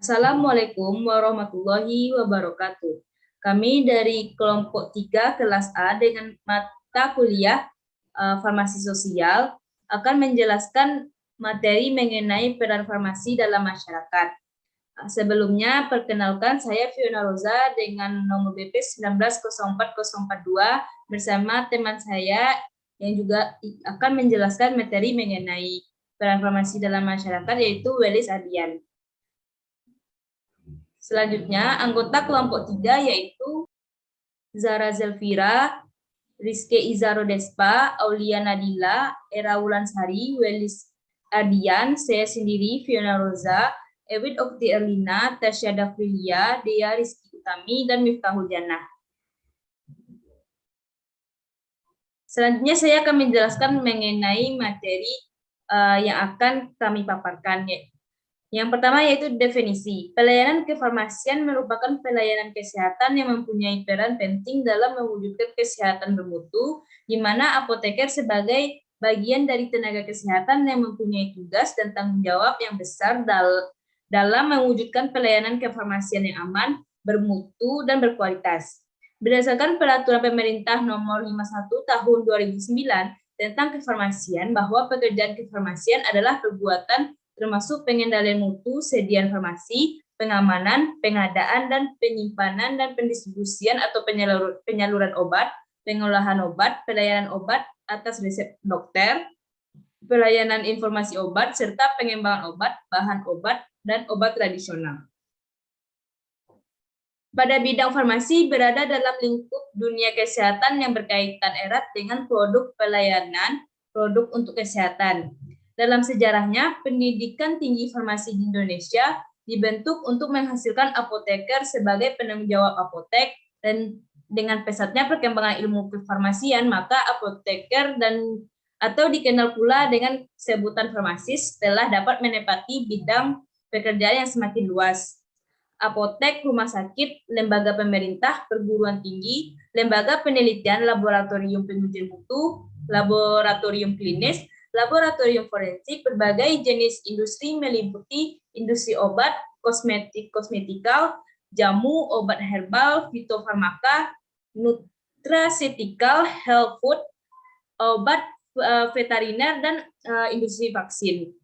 Assalamualaikum warahmatullahi wabarakatuh. Kami dari kelompok 3 kelas A dengan mata kuliah Farmasi Sosial akan menjelaskan materi mengenai peran farmasi dalam masyarakat. Sebelumnya, perkenalkan saya Fiona Rosa dengan nomor BP 1904042 bersama teman saya yang juga akan menjelaskan materi mengenai peran farmasi dalam masyarakat, yaitu Welis Adian. Selanjutnya, anggota kelompok 3 yaitu Zara Zelvira, Rizke Izaro Despa, Aulia Nadila, Era Wulansari, Welis Adian, saya sendiri Fiona Rosa, Ewit Okti Erlina, Tasya Dafrilia, Dea Rizky Utami, dan Miftahul Jannah. Selanjutnya saya akan menjelaskan mengenai materi yang akan kami paparkan. Yang pertama yaitu definisi. Pelayanan kefarmasian merupakan pelayanan kesehatan yang mempunyai peran penting dalam mewujudkan kesehatan bermutu, di mana apoteker sebagai bagian dari tenaga kesehatan yang mempunyai tugas dan tanggung jawab yang besar dalam mewujudkan pelayanan kefarmasian yang aman, bermutu, dan berkualitas. Berdasarkan peraturan pemerintah nomor 51 tahun 2009 tentang kefarmasian, bahwa pekerjaan kefarmasian adalah perbuatan termasuk pengendalian mutu, sediaan farmasi, pengamanan, pengadaan, dan penyimpanan dan pendistribusian atau penyaluran obat, pengolahan obat, pelayanan obat atas resep dokter, pelayanan informasi obat, serta pengembangan obat, bahan obat, dan obat tradisional. Pada bidang farmasi berada dalam lingkup dunia kesehatan yang berkaitan erat dengan produk pelayanan, produk untuk kesehatan. Dalam sejarahnya, pendidikan tinggi farmasi di Indonesia dibentuk untuk menghasilkan apoteker sebagai penanggung jawab apotek, dan dengan pesatnya perkembangan ilmu kefarmasian, maka apoteker atau dikenal pula dengan sebutan farmasis telah dapat menempati bidang pekerjaan yang semakin luas. Apotek, rumah sakit, lembaga pemerintah, perguruan tinggi, lembaga penelitian, laboratorium pengujian mutu, laboratorium klinis, laboratorium forensik, berbagai jenis industri meliputi industri obat, kosmetikal, jamu, obat herbal, fitofarmaka, nutraceutical, health food, obat veteriner, dan industri vaksin.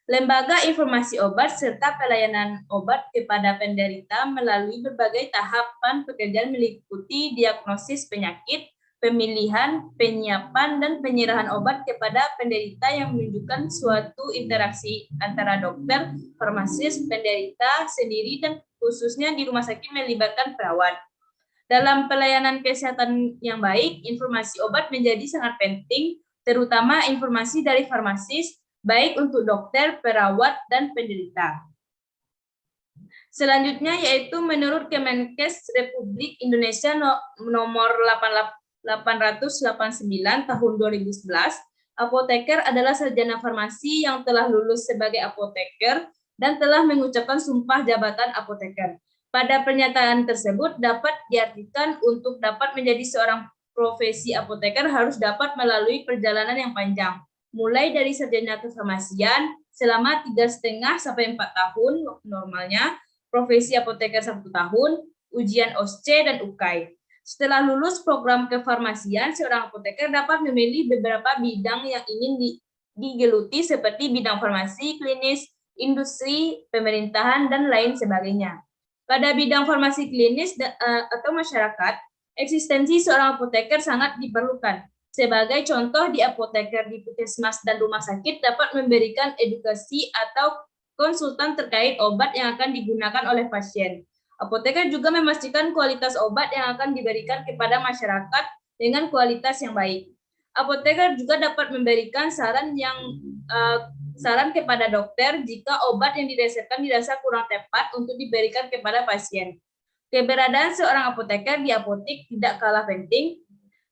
Lembaga informasi obat serta pelayanan obat kepada penderita melalui berbagai tahapan pekerjaan meliputi diagnosis penyakit, pemilihan, penyiapan, dan penyerahan obat kepada penderita yang menunjukkan suatu interaksi antara dokter, farmasis, penderita sendiri, dan khususnya di rumah sakit melibatkan perawat. Dalam pelayanan kesehatan yang baik, informasi obat menjadi sangat penting, terutama informasi dari farmasis, baik untuk dokter, perawat, dan penderita. Selanjutnya yaitu menurut Kemenkes Republik Indonesia nomor 889 tahun 2011, apoteker adalah sarjana farmasi yang telah lulus sebagai apoteker dan telah mengucapkan sumpah jabatan apoteker. Pada pernyataan tersebut dapat diartikan untuk dapat menjadi seorang profesi apoteker harus dapat melalui perjalanan yang panjang, mulai dari sarjana kefarmasian selama 3,5 sampai 4 tahun normalnya, profesi apoteker 1 tahun, ujian OSCE dan UKAI. Setelah lulus program kefarmasian, seorang apoteker dapat memilih beberapa bidang yang ingin digeluti seperti bidang farmasi, klinis, industri, pemerintahan, dan lain sebagainya. Pada bidang farmasi klinis atau masyarakat, eksistensi seorang apoteker sangat diperlukan. Sebagai contoh, di apoteker di puskesmas dan rumah sakit dapat memberikan edukasi atau konsultan terkait obat yang akan digunakan oleh pasien. Apoteker juga memastikan kualitas obat yang akan diberikan kepada masyarakat dengan kualitas yang baik. Apoteker juga dapat memberikan saran kepada dokter jika obat yang diresepkan dirasa kurang tepat untuk diberikan kepada pasien. Keberadaan seorang apoteker di apotik tidak kalah penting.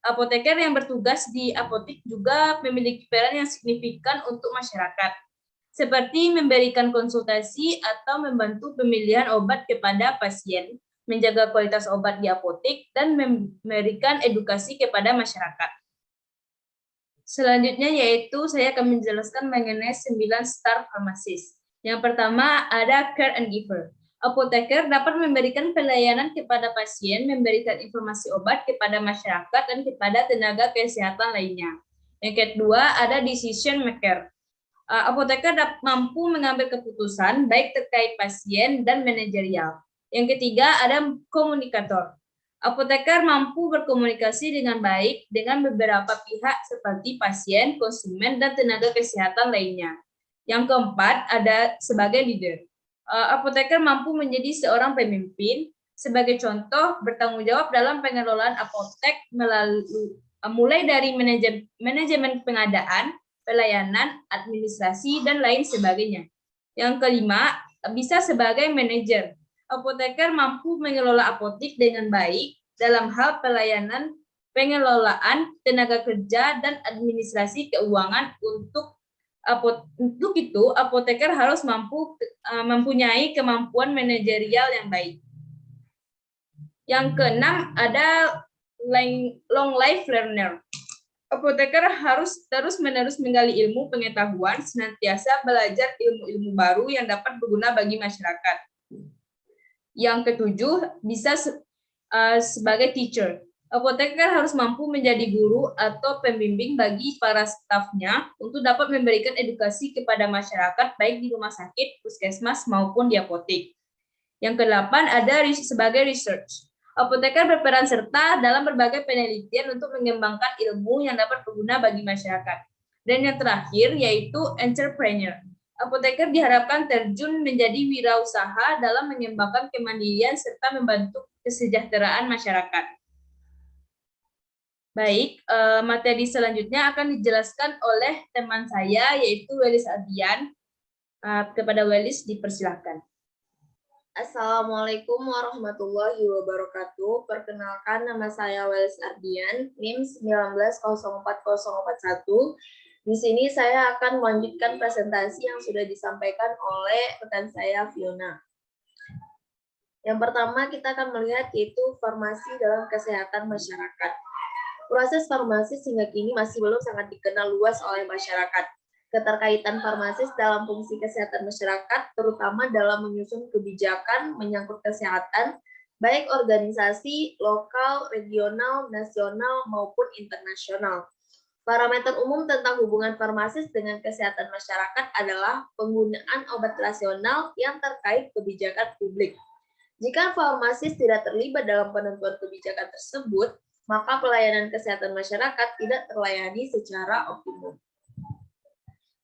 Apoteker yang bertugas di apotik juga memiliki peran yang signifikan untuk masyarakat, seperti memberikan konsultasi atau membantu pemilihan obat kepada pasien, menjaga kualitas obat di apotik, dan memberikan edukasi kepada masyarakat. Selanjutnya yaitu saya akan menjelaskan mengenai 9 star farmasis. Yang pertama ada care and giver. Apoteker dapat memberikan pelayanan kepada pasien, memberikan informasi obat kepada masyarakat, dan kepada tenaga kesehatan lainnya. Yang kedua, ada decision maker. Apoteker mampu mengambil keputusan baik terkait pasien dan manajerial. Yang ketiga, ada komunikator. Apoteker mampu berkomunikasi dengan baik dengan beberapa pihak seperti pasien, konsumen, dan tenaga kesehatan lainnya. Yang keempat, ada sebagai leader. Apoteker mampu menjadi seorang pemimpin. Sebagai contoh, bertanggung jawab dalam pengelolaan apotek mulai dari manajemen pengadaan, pelayanan, administrasi, dan lain sebagainya. Yang kelima, bisa sebagai manajer. Apoteker mampu mengelola apotek dengan baik dalam hal pelayanan, pengelolaan, tenaga kerja, dan administrasi keuangan. Untuk itu, apoteker harus mempunyai kemampuan manajerial yang baik. Yang keenam, ada long life learner. Apoteker harus terus-menerus menggali ilmu pengetahuan, senantiasa belajar ilmu-ilmu baru yang dapat berguna bagi masyarakat. Yang ketujuh, bisa sebagai teacher. Apoteker harus mampu menjadi guru atau pembimbing bagi para stafnya untuk dapat memberikan edukasi kepada masyarakat baik di rumah sakit, puskesmas, maupun di apotek. Yang kedelapan, ada sebagai research. Apoteker berperan serta dalam berbagai penelitian untuk mengembangkan ilmu yang dapat berguna bagi masyarakat. Dan yang terakhir, yaitu entrepreneur. Apoteker diharapkan terjun menjadi wirausaha dalam mengembangkan kemandirian serta membantu kesejahteraan masyarakat. Baik, materi selanjutnya akan dijelaskan oleh teman saya, yaitu Welis Ardian. Kepada Welis, dipersilakan. Assalamualaikum warahmatullahi wabarakatuh. Perkenalkan, nama saya Welis Ardian, NIM 1904041. Di sini saya akan melanjutkan presentasi yang sudah disampaikan oleh rekan saya, Fiona. Yang pertama kita akan melihat yaitu farmasi dalam kesehatan masyarakat. Proses farmasi hingga kini masih belum sangat dikenal luas oleh masyarakat. Keterkaitan farmasis dalam fungsi kesehatan masyarakat, terutama dalam menyusun kebijakan menyangkut kesehatan, baik organisasi, lokal, regional, nasional, maupun internasional. Parameter umum tentang hubungan farmasis dengan kesehatan masyarakat adalah penggunaan obat rasional yang terkait kebijakan publik. Jika farmasis tidak terlibat dalam penentuan kebijakan tersebut, maka pelayanan kesehatan masyarakat tidak terlayani secara optimum.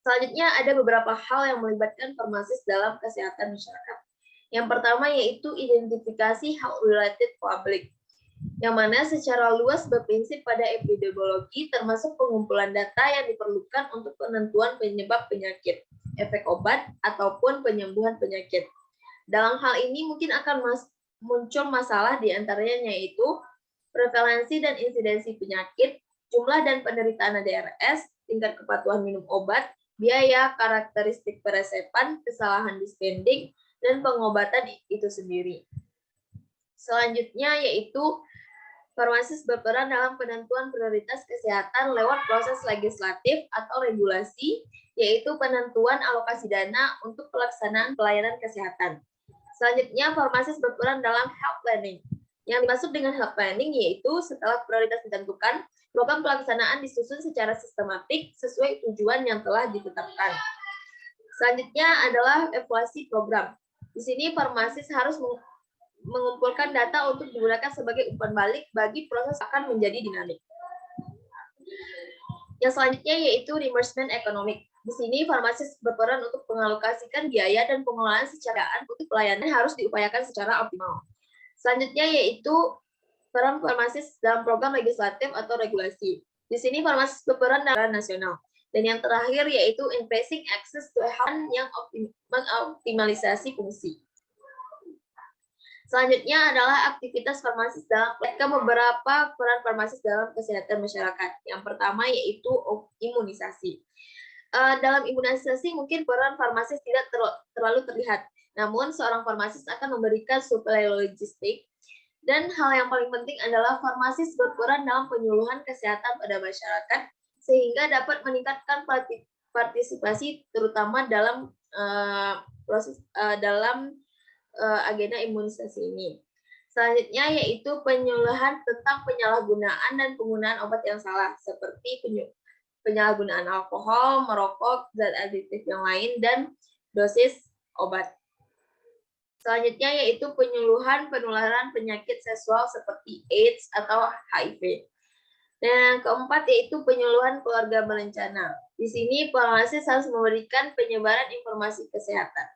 Selanjutnya ada beberapa hal yang melibatkan farmasis dalam kesehatan masyarakat. Yang pertama yaitu identifikasi health-related public, yang mana secara luas berprinsip pada epidemiologi termasuk pengumpulan data yang diperlukan untuk penentuan penyebab penyakit, efek obat, ataupun penyembuhan penyakit. Dalam hal ini mungkin akan muncul masalah diantaranya yaitu prevalensi dan insidensi penyakit, jumlah dan penderitaan ADRS, tingkat kepatuhan minum obat, biaya, karakteristik peresepan, kesalahan dispending, dan pengobatan itu sendiri. Selanjutnya yaitu farmasis berperan dalam penentuan prioritas kesehatan lewat proses legislatif atau regulasi, yaitu penentuan alokasi dana untuk pelaksanaan pelayanan kesehatan. Selanjutnya, farmasis berperan dalam health planning. Yang dimaksud dengan health planning yaitu setelah prioritas ditentukan, program pelaksanaan disusun secara sistematik sesuai tujuan yang telah ditetapkan. Selanjutnya adalah evaluasi program. Di sini farmasis harus mengumpulkan data untuk digunakan sebagai umpan balik bagi proses akan menjadi dinamik. Yang selanjutnya yaitu reimbursement economic. Di sini farmasis berperan untuk mengalokasikan biaya dan pengelolaan secara untuk pelayanan harus diupayakan secara optimal. Selanjutnya yaitu peran farmasis dalam program legislatif atau regulasi. Di sini farmasis berperan dalam nasional. Dan yang terakhir yaitu increasing access to health yang mengoptimalisasi fungsi. Selanjutnya adalah aktivitas farmasis dalam beberapa peran farmasis dalam kesehatan masyarakat. Yang pertama yaitu imunisasi. Dalam imunisasi mungkin peran farmasis tidak terlalu terlihat. Namun, seorang farmasis akan memberikan suplai logistik, dan hal yang paling penting adalah farmasis berperan dalam penyuluhan kesehatan pada masyarakat, sehingga dapat meningkatkan partisipasi terutama dalam agenda imunisasi ini. Selanjutnya yaitu penyuluhan tentang penyalahgunaan dan penggunaan obat yang salah, seperti penyalahgunaan alkohol, merokok, zat aditif yang lain, dan dosis obat. Selanjutnya yaitu penyuluhan penularan penyakit seksual seperti AIDS atau HIV. Dan yang keempat yaitu penyuluhan keluarga berencana. Di sini penganalisis harus memberikan penyebaran informasi kesehatan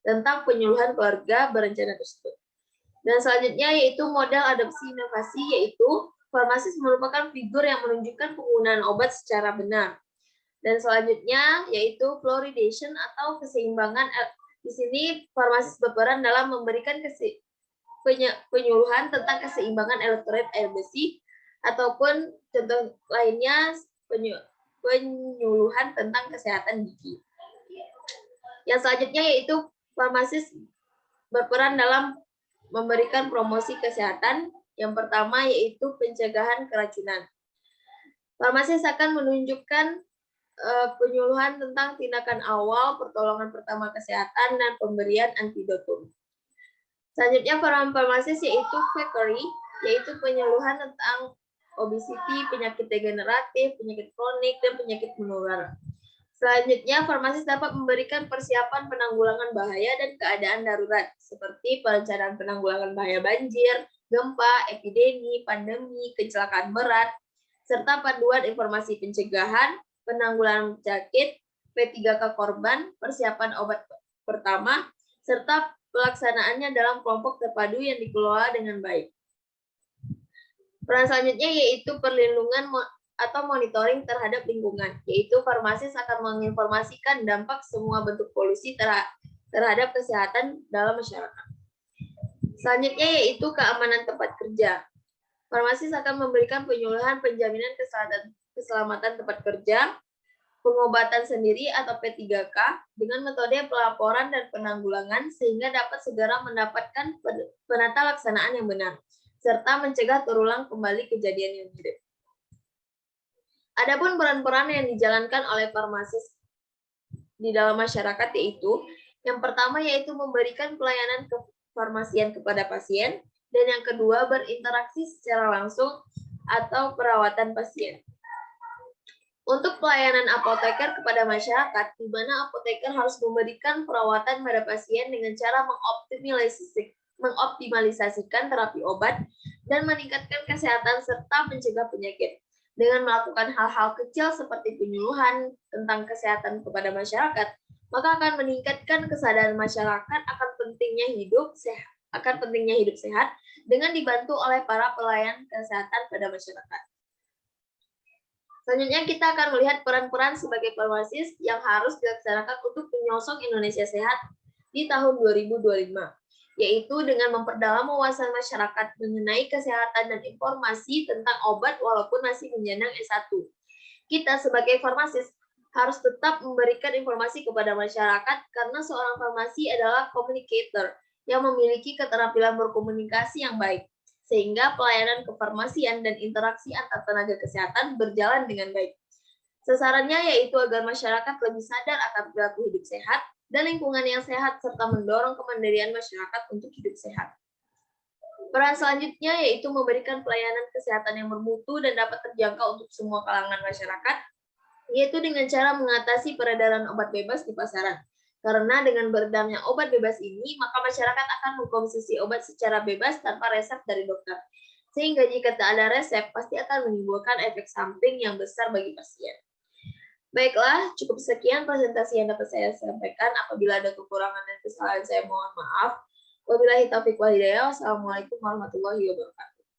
tentang penyuluhan keluarga berencana tersebut. Dan selanjutnya yaitu model adopsi inovasi, yaitu farmasis merupakan figur yang menunjukkan penggunaan obat secara benar. Dan selanjutnya yaitu fluoridation atau keseimbangan. Di sini farmasis berperan dalam memberikan penyuluhan tentang keseimbangan elektrolit air besi, ataupun contoh lainnya penyuluhan tentang kesehatan gigi. Yang selanjutnya yaitu farmasis berperan dalam memberikan promosi kesehatan. Yang pertama yaitu pencegahan keracunan. Farmasis akan menunjukkan penyuluhan tentang tindakan awal, pertolongan pertama kesehatan, dan pemberian antidotum. Selanjutnya peran farmasis yaitu fakery, yaitu penyuluhan tentang obesiti, penyakit degeneratif, penyakit kronik, dan penyakit menular. Selanjutnya, farmasis dapat memberikan persiapan penanggulangan bahaya dan keadaan darurat, seperti perencanaan penanggulangan bahaya banjir, gempa, epidemi, pandemi, kecelakaan berat, serta panduan informasi pencegahan, penanggulangan penyakit, P3K korban, persiapan obat pertama, serta pelaksanaannya dalam kelompok terpadu yang dikelola dengan baik. Peran selanjutnya yaitu perlindungan atau monitoring terhadap lingkungan, yaitu farmasis akan menginformasikan dampak semua bentuk polusi terhadap kesehatan dalam masyarakat. Selanjutnya yaitu keamanan tempat kerja. Farmasis akan memberikan penyuluhan penjaminan keselamatan tempat kerja, pengobatan sendiri atau P3K dengan metode pelaporan dan penanggulangan sehingga dapat segera mendapatkan penata laksanaan yang benar, serta mencegah terulang kembali kejadian yang mirip. Adapun peran-peran yang dijalankan oleh farmasis di dalam masyarakat yaitu yang pertama yaitu memberikan pelayanan kefarmasian kepada pasien, dan yang kedua berinteraksi secara langsung atau perawatan pasien. Untuk pelayanan apoteker kepada masyarakat, di mana apoteker harus memberikan perawatan pada pasien dengan cara mengoptimalisasikan terapi obat dan meningkatkan kesehatan serta mencegah penyakit. Dengan melakukan hal-hal kecil seperti penyuluhan tentang kesehatan kepada masyarakat, maka akan meningkatkan kesadaran masyarakat akan pentingnya hidup sehat dengan dibantu oleh para pelayan kesehatan pada masyarakat. Selanjutnya kita akan melihat peran-peran sebagai farmasis yang harus dilaksanakan untuk menyongsong Indonesia sehat di tahun 2025, yaitu dengan memperdalam wawasan masyarakat mengenai kesehatan dan informasi tentang obat walaupun masih menjenjang S1. Kita sebagai farmasis harus tetap memberikan informasi kepada masyarakat karena seorang farmasi adalah communicator yang memiliki keterampilan berkomunikasi yang baik, sehingga pelayanan kefarmasian dan interaksi antar tenaga kesehatan berjalan dengan baik. Sasarannya yaitu agar masyarakat lebih sadar akan perilaku hidup sehat dan lingkungan yang sehat, serta mendorong kemandirian masyarakat untuk hidup sehat. Peran selanjutnya yaitu memberikan pelayanan kesehatan yang bermutu dan dapat terjangkau untuk semua kalangan masyarakat, yaitu dengan cara mengatasi peredaran obat bebas di pasaran. Karena dengan beredarnya obat bebas ini, maka masyarakat akan mengkonsumsi obat secara bebas tanpa resep dari dokter. Sehingga jika tak ada resep, pasti akan menimbulkan efek samping yang besar bagi pasien. Baiklah, cukup sekian presentasi yang dapat saya sampaikan. Apabila ada kekurangan dan kesalahan, saya mohon maaf. Wabillahi taufiq wal hidayah. Wassalamualaikum warahmatullahi wabarakatuh.